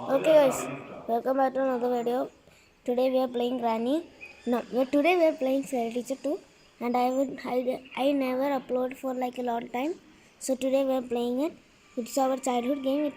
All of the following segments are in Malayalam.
Okay guys, welcome back to another video. Today we are playing Granny. Today we are playing Fairy Teacher 2, and I never upload for like a long time. So today we are playing it. It's our childhood game.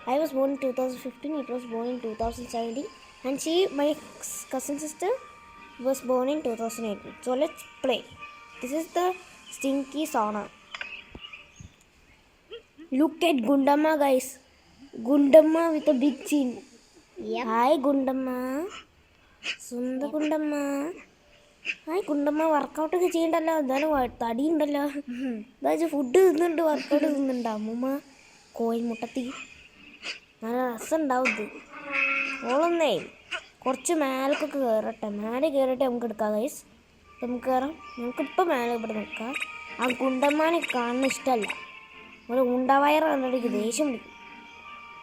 I was born in 2015. It was born in 2017, and my cousin sister, was born in 2018. So let's play. This is the Stinky Sauna. Look at Gundama, guys. Gundama with a big chin. Yep. Hi, Gundama. Sunda Gundama. Hi, Gundama. Workout ഒക്കെ ചെയ്യണ്ടല്ലോ. എന്തായാലും തടി ഉണ്ടല്ലോ. എന്താ ഫുഡ് തിന്നുന്നുണ്ട്, വർക്കൗട്ട് തിന്നുന്നുണ്ട്. അമ്മൂമ്മ കോഴിമുട്ടത്തി നല്ല രസമുണ്ടാവും ഇത്. ഓളൊന്നേ കുറച്ച് മേലക്കൊക്കെ കയറട്ടെ. മേലെ കയറിയിട്ട് നമുക്ക് എടുക്കാം ഗൈസ്. നമുക്ക് കയറാം. നമുക്കിപ്പോൾ മേലെ ഇവിടെ നിൽക്കാം. ആ ഗുണ്ടമ്മാനെ കാണുന്ന ഇഷ്ടമല്ല. ഒരു ഉണ്ടവയർ കണ്ടിട്ട് ദേഷ്യം പിടിക്കും.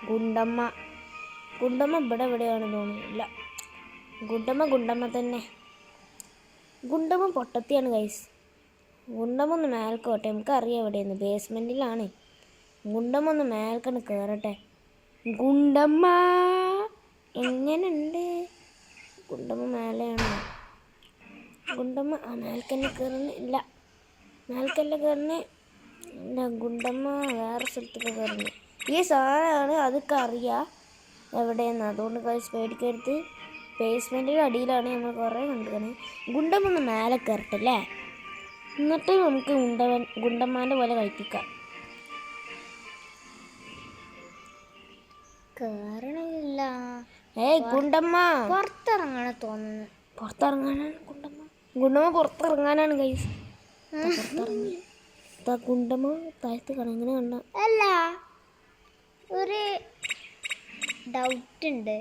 ഗുണ്ടമ്മ ഇവിടെ എവിടെയാണ് തോന്നുന്നില്ല. ഗുണ്ടമ്മ തന്നെ. ഗുണ്ടമ്മ പൊട്ടത്തിയാണ് ഗൈസ്. ഗുണ്ടമ്മ ഒന്ന് മേൽക്കോട്ടെ. നമുക്കറിയാം എവിടെയെന്ന്. ബേസ്മെൻറ്റിലാണ്. ഗുണ്ടമ്മ ഒന്ന് മേൽക്കാണ് കയറട്ടെ. ഗുണ്ടമ്മ എങ്ങനെയുണ്ട്? ഗുണ്ടമ്മ മേലെയാണോ? ഗുണ്ടമ്മ മേൽക്കന്നെ കയറുന്നില്ല. മേൽക്കല്ല കയറുന്നേ. ഇല്ല, ഗുണ്ടമ്മ വേറെ സ്ഥലത്തൊക്കെ കയറുന്നു. ഈ സാധനമാണ്. അതൊക്കെ അറിയാം എവിടെയെന്ന്. അതുകൊണ്ട് കഴിച്ച് പേടിക്കരുത്. ബേസ്മെൻറ്റിൻ്റെ അടിയിലാണ് നമ്മൾ കുറേ കണ്ടുകണേ. ഗുണ്ടമ്മ ഒന്ന് മേലെ കയറട്ടല്ലേ. എന്നിട്ട് നമുക്ക് ഗുണ്ടമ്മാൻ്റെ പോലെ കളിപ്പിക്കാം. കേറണില്ല. ഗുണ്ടമ്മ പുറത്തിറങ്ങാണ് തോന്നുന്നു. പുറത്തിറങ്ങാനാണ് ഗുണ്ടമ്മ പുറത്തിറങ്ങാനാണ് കൈസ്. പുറത്തിറങ്ങി ഗുണ്ടമ്മ താഴത്ത് കാണാൻ ഇങ്ങനെ കണ്ട. അല്ല, ഒരു ഡൗട്ട് ഉണ്ട്.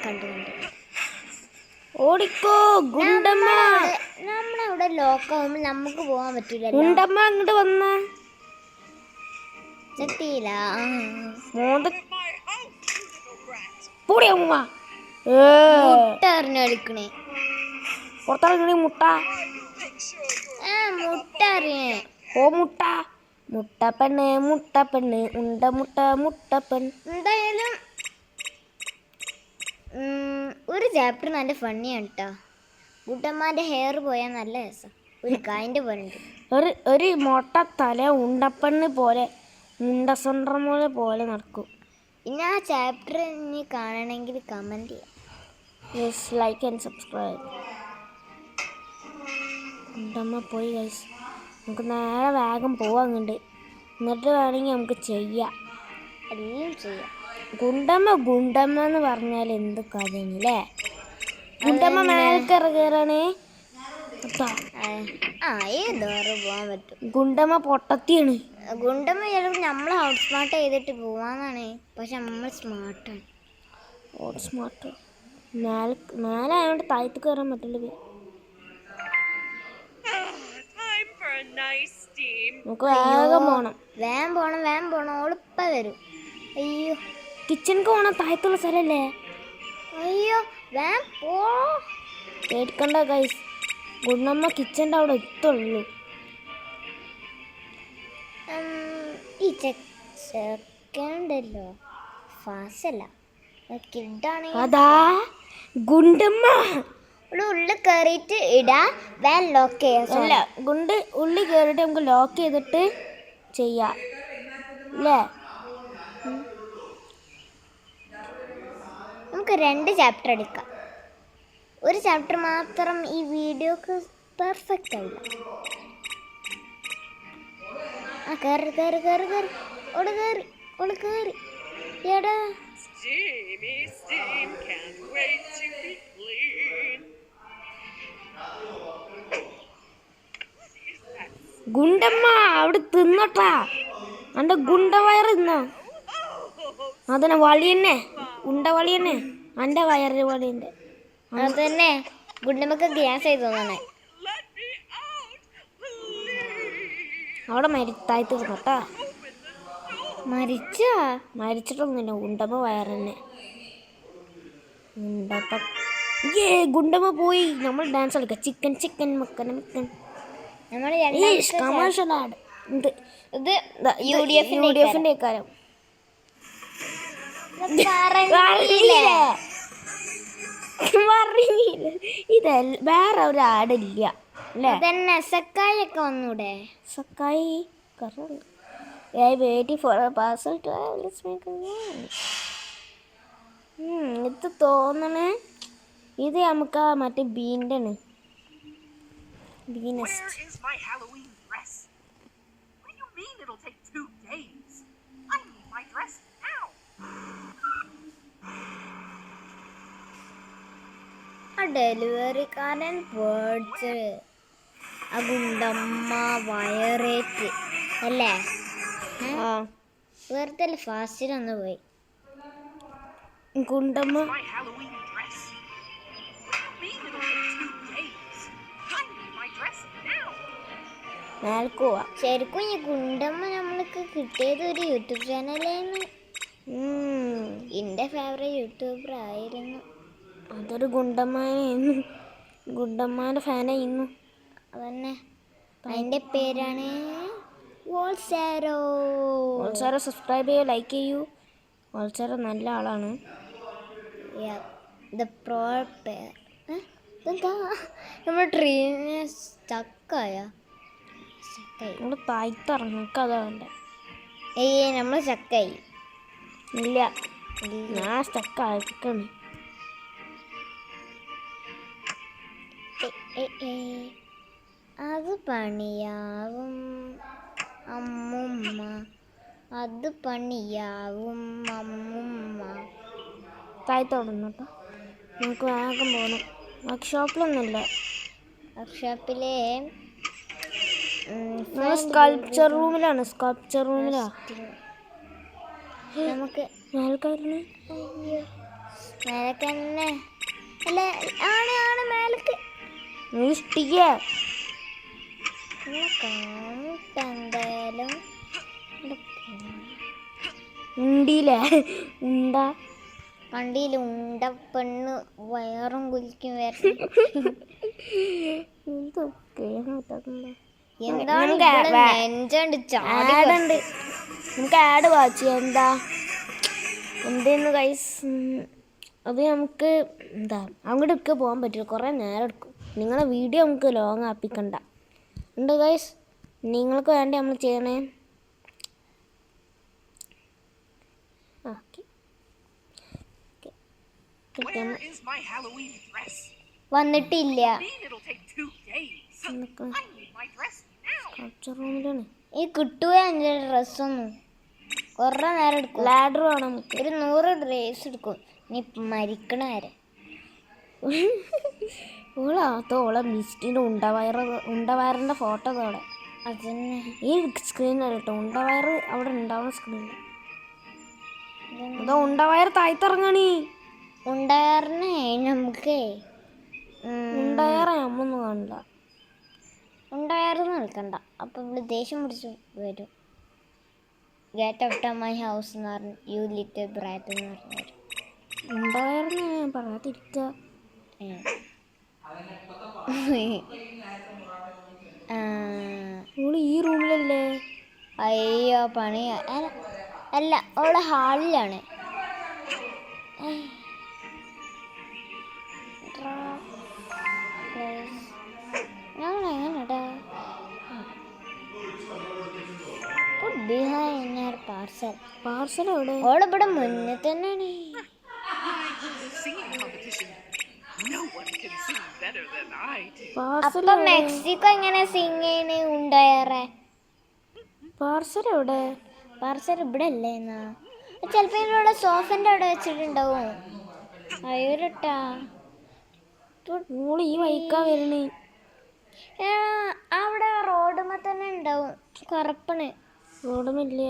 കണ്ടു ഓടിക്കോ ഗുണ്ടമ്മ. നമ്മളവിടെ ലോക്കാവുമ്പോൾ നമുക്ക് പോകാൻ പറ്റൂല. ഗുണ്ടമ്മ അങ്ങോട്ട് വന്ന ശക്തിയില്ല. മുട്ട അറിഞ്ഞു കളിക്കണേ. പുറത്തിറങ്ങണേ മുട്ട. മുട്ട അറിയേ. മുട്ടപ്പെണ്ണ് മുട്ടപ്പെണ്ണ്. എന്തായാലും ഒരു ചാപ്റ്റർ നല്ല ഫണ്ണിയാണ് കേട്ടോ. ഗുണ്ടമ്മാൻ്റെ ഹെയർ പോയാൽ നല്ല രസം. ഒരു കായൻ്റെ പോലെ ഉണ്ട്. ഒരു മൊട്ട തല ഉണ്ടപ്പെണ്ണ് പോലെ ഉണ്ടസന്ദ്രമോലെ പോലെ നടക്കും. പിന്നെ ആ ചാപ്റ്റർ ഇനി കാണണമെങ്കിൽ കമൻറ്റ് ചെയ്യാം. Yes, like and subscribe. Gundamma പോയി ഗൈസ്. നമുക്ക് നേരെ വേഗം പോവാം അങ്ങോട്ട്. എന്നിട്ട് വേണമെങ്കിൽ നമുക്ക് ചെയ്യാം. എല്ലാം ചെയ്യാം. ഗുണ്ടമ്മ എന്ന് പറഞ്ഞാൽ എന്ത് കഥയാണ് അല്ലേ? ഗുണ്ടമ്മ മേൽക്കയറാണേ. ഏതോറ് പോകാൻ പറ്റും. ഗുണ്ടമ്മ പൊട്ടത്തിയാണ്. ഗുണ്ടമ്മ ചിലപ്പോൾ നമ്മൾ ഔട്ട് സ്മാർട്ട് ചെയ്തിട്ട് പോവാന്നാണ്. പക്ഷെ നമ്മൾ സ്മാർട്ടാണ്. സ്മാർട്ട് മേലെ ആയതുകൊണ്ട് താഴത്ത് കയറാൻ പറ്റില്ല. നമുക്ക് വേഗം പോണം. ഓളിപ്പ വരും. അയ്യോ, കിച്ചണിക്ക് പോകണം. താഴത്തുള്ള സ്ഥലല്ലേ. അയ്യോ, വേഗം പോ. പേടിക്കണ്ട ഗൈസ്. ഗുണ്ടമ്മ കിച്ചൻ്റെ അവിടെ എത്തുള്ളൂ. ഈ ചെക്കണ്ടല്ലോ ഫാസ്റ്റല്ല, കിഡാണ്. അതാ ഗുണ്ടമ്മ ഉള്ളിൽ കയറിയിട്ട് ഇടാ. വേൻ ലോക്ക് ചെയ്യാല്ല. ഉള്ളിൽ കയറിയിട്ട് നമുക്ക് ലോക്ക് ചെയ്തിട്ട് ചെയ്യാം അല്ലേ? നമുക്ക് 2 ചാപ്റ്റർ എടുക്കാം. ഒരു ചാപ്റ്റർ മാത്രം ഈ വീഡിയോക്ക് പെർഫെക്റ്റ് ആയില്ല. കയറി എടാ. ഗുണ്ടമ്മ അവിടെ തിന്നട്ടാ. അന്റെ ഗുണ്ടവയർ തിന്നോ? അതന്നെ വളി തന്നെ. ഉണ്ടവളി തന്നെ. അന്റെ വയറ് വളിയുണ്ട്. അതന്നെ ഗുണ്ടമ്മക്ക് ഗ്യാസ് ആയി തോന്നണേ. അവിടെ താഴ്ത്ത് കിടന്നട്ടാ. മരിച്ചിട്ടൊന്നുമില്ല. ഗുണ്ടമ്മ വയറ് തന്നെ. ഗുണ്ടമ്മ പോയി. നമ്മൾ ഡാൻസ് കളിക്കാം. ചിക്കൻ മക്കൻ. Commercial ad. ഇത് UDF കാര്യം. പറഞ്ഞില്ലേ? പറഞ്ഞില്ലേ? ഇതല്ല, വേറെ ഒരു ആടില്ല അല്ലേ? അതന്നെ സക്കായൊക്കെ വന്നൂടെ? സക്കായി waiting for a parcel to ഇത് തോന്നണേ ഇത് നമുക്ക് മറ്റേ ബീൻ്റെ ആണ്. ബീനെസ്റ്റ്. Where is my Halloween dress? What do you mean it'll take 2 days? I need my dress now. ആ ഡെലിവറിക്കാരൻ പേടിച്ച് ആ ഗുണ്ടമ്മ വയറേറ്റ് അല്ലേ? ആ വെറുതെ ഫാസ്റ്റിലൊന്ന് പോയി. ഗുണ്ടമ്മ My Halloween dress. What do you mean it'll take 2 days? I need my dress now. മേൽക്ക് പോവാ. ശരിക്കും ഈ ഗുണ്ടമ്മ നമ്മൾക്ക് കിട്ടിയത് ഒരു യൂട്യൂബ് ചാനലായിരുന്നു. എൻ്റെ ഫേവറേറ്റ് യൂട്യൂബർ ആയിരുന്നു. അതൊരു ഗുണ്ടമ്മാനായിരുന്നു, ഗുണ്ടമ്മാൻ്റെ ഫാനായിരുന്നു. അതന്നെ, അതിൻ്റെ പേരാണ് വോൾസാരോ. ഓൾസാരോ സബ്സ്ക്രൈബ് ചെയ്യൂ, ലൈക്ക് ചെയ്യൂ. ഓൾസാരോ നല്ല ആളാണ്. ഇതെന്താ നമ്മുടെ ട്രെയിനിന് സ്റ്റക്കായ നമ്മൾ താഴ്ത്തിറങ്ങി അതാ വേണ്ട. ഏയ് നമ്മൾ സ്റ്റക്കായി. ഇല്ല, ഞാൻ സ്റ്റക്കാണ്. അത് പണിയാവും അമ്മുമ്മ, അത് പണിയാവും അമ്മുമ്മ. താഴ്ത്തോടുന്നു കേട്ടോ. നമുക്ക് വേഗം പോകണം. വർക്ക്ഷോപ്പിലൊന്നുമില്ല. വർക്ക്ഷോപ്പിലെ സ്കൾപ്ചർ റൂമിലാണ്. സ്കൾപ്ചർ റൂമിലാ നമുക്ക് മേൽക്കാരന്. മേലക്ക് തന്നെ അല്ല, ആണ് മേലക്ക് ഇഷ്ടിക എന്തായാലും ഉണ്ടിയില്ലേ? ഉണ്ട വണ്ടിയിൽ ഉണ്ട പെണ്ണ് വയറും കുലിക്കും വരണം. എന്താണ് നെഞ്ചണ്ട് ചാടി. ആടുണ്ട്, നമുക്ക് ആഡ് വാച്ച് ചെയ്യാം. എന്തെന്ന് ഗൈസ്, അത് നമുക്ക് അങ്ങോട്ടൊക്കെ പോകാൻ പറ്റില്ല, കുറേ നേരം എടുക്കും. നിങ്ങളെ വീഡിയോ നമുക്ക് ലോങ് ആപ്പിക്കണ്ട ഉണ്ട് ഗൈസ്. നിങ്ങൾക്ക് വേണ്ടി നമ്മൾ ചെയ്യണേ. Where is my Halloween dress? വന്നിട്ടില്ല. What do you mean it'll take 2 days? I need my dress now. Sculpture റൂമിലാണ്. ഈ കിട്ടുക എൻ്റെ ഡ്രസ്സൊന്നും കുറേ നേരം എടുക്കും. ലാഡർ വേണം നമുക്ക്. ഒരു 100 ഡ്രസ്സ് എടുക്കും നീ മരിക്കണ വരെ. ഓളെ മിസ്റ്റിൻ്റെ ഉണ്ടവയറിൻ്റെ ഫോട്ടോ അവിടെ. അതന്നെ ഈ സ്ക്രീനിൽ കേട്ടോ, ഉണ്ടവയറ് അവിടെ ഉണ്ടാവുന്ന സ്ക്രീനിൽ. അതോ ഉണ്ടവയർ താഴ്ത്തിറങ്ങണി. ഉണ്ടായിരുന്നേ നമുക്ക് ഉണ്ടവയറ് നമ്മൊന്നും കാണില്ല. ഉണ്ടായിരുന്നു നിൽക്കണ്ട, അപ്പം ഇവിടെ ദേഷ്യം പിടിച്ച് വരും. ഗെറ്റ് ഔട്ട് മൈ ഹൗസ് എന്ന് പറഞ്ഞു യു ലിറ്റിൽ ബ്രാറ്റ് എന്ന് പറഞ്ഞു. ഉണ്ടവയറിന് ഞാൻ പറയാതിരിക്കുക. ഈ റൂമിലല്ലേ? അയ്യോ പണി അല്ല, അവളെ ഹാളിലാണ്. ഞങ്ങൾ എങ്ങനെടാ പാർസൽ എവിടെ? ഓളിവിടെ മുന്നേ തന്നെയാണ്. Singing competition. No one can sing better than I do. അപ്പൊ മെക്സിക്കോ എങ്ങനെ സിംഗ് ചെയ്യണേ ഉണ്ടായേറെ? പാർസൽ എവിടെ? പാർസൽ ഇവിടെ അല്ലേ എന്നാ? ചിലപ്പോ ഇതിലുള്ള സോഫന്റെ അവിടെ വെച്ചിട്ടുണ്ടാവും. അയ്യോട്ടാ, ഈ വൈക്കാ വരണേ. അവിടെ റോഡുമ്മ തന്നെ ഉണ്ടാവും. കറുപ്പണ് റോഡുമില്ല.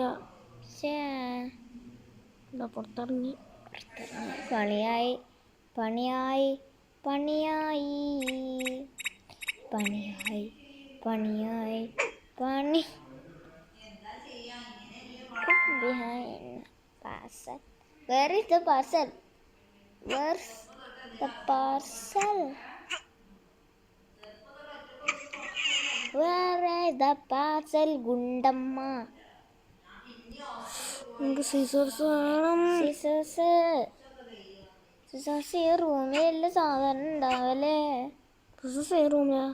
പുറത്തിറങ്ങി. പണിയായി പണിയായി പണിയായി പണിയായി പണിയായി പണി. Parcel. Where is the parcel? Where's the parcel? Where is the parcel, Gundamma? നമുക്ക് സീസേഴ്സ് വേണം. സിസേഴ്സ് ഈ റൂമിലല്ല സാധാരണ ഉണ്ടാവല്ലേ? സീസേഴ്സ് ഏ റൂമിലാ?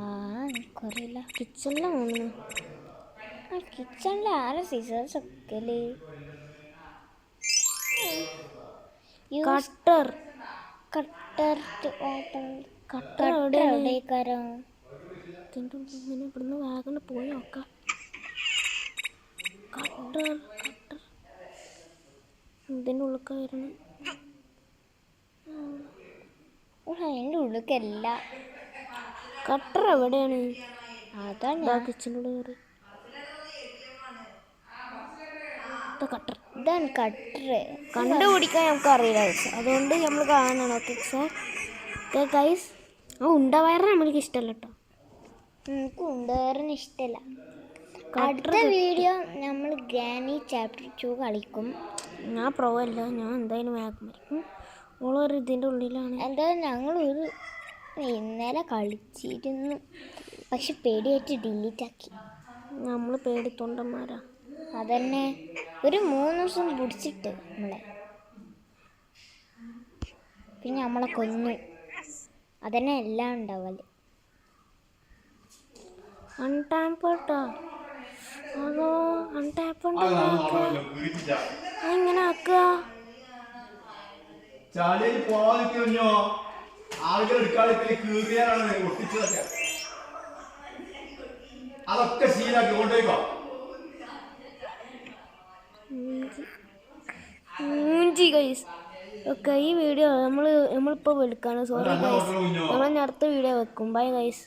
ആ എനിക്കറിയില്ല. കിച്ചണിലാണ്. കിച്ചണിൽ ആരാ സിസേഴ്സ് ഒക്കെയല്ലേ? കട്ടർ എവിടേക്കാരോ? ഇങ്ങനെ ഇവിടുന്ന് വേഗം പോയി നോക്കാം. കട്ടർ ഇതിൻ്റെ ഉള്ളിൽ വരുന്നു. അതിൻ്റെ ഉള്ളിലേക്കല്ല. കട്ടർ എവിടെയാണ്? അതാണ് കിച്ചൻ്റെ ഉള്ളിൽ കയറി. കട്ടർ ഇതാണ് കട്ടർ. കണ്ടുപിടിക്കാൻ നമുക്ക് അറിയില്ല, അതുകൊണ്ട് നമ്മൾ കാണണം. Okay sir. ഓക്കെ ഗൈസ്, ആ ഉണ്ടവയറിന് നമ്മൾക്ക് ഇഷ്ടമല്ല കേട്ടോ. എനിക്ക് ഉണ്ടവയറിന് ഇഷ്ടമല്ല. അടുത്ത വീഡിയോ നമ്മൾ ഗ്രാനി ചാപ്റ്റർ 2 കളിക്കും. ഞാൻ പ്രോ അല്ല, ഞാൻ എന്തായാലും വേഗം വരും. ഓളൊരു ഇതിൻ്റെ ഉള്ളിലാണ്. എന്തായാലും ഞങ്ങളൊരു ഇന്നലെ കളിച്ചിരുന്നു, പക്ഷെ പേടിയായിട്ട് ഡിലീറ്റ് ആക്കി. നമ്മൾ പേടിത്തൊണ്ടന്മാരാ. അതന്നെ ഒരു 3 ദിവസം പിടിച്ചിട്ട് പിന്നെ നമ്മളെ കൊന്നു. അതന്നെ എല്ലാം ഉണ്ടാവല്. അൺടാപ്പട്ടോ, അതോ അൺടാപ്പ് എങ്ങനെ ആക്കുക? അതൊക്കെ ശീലാക്കി കൊണ്ടുപോയിക്കോ. ഗൈസ് ഓക്കെ, ഈ വീഡിയോ നമ്മളിപ്പോൾ വിളിക്കാണ്. സോറി ഗൈസ്, നമ്മൾ അടുത്ത വീഡിയോ വെക്കും. Bye guys.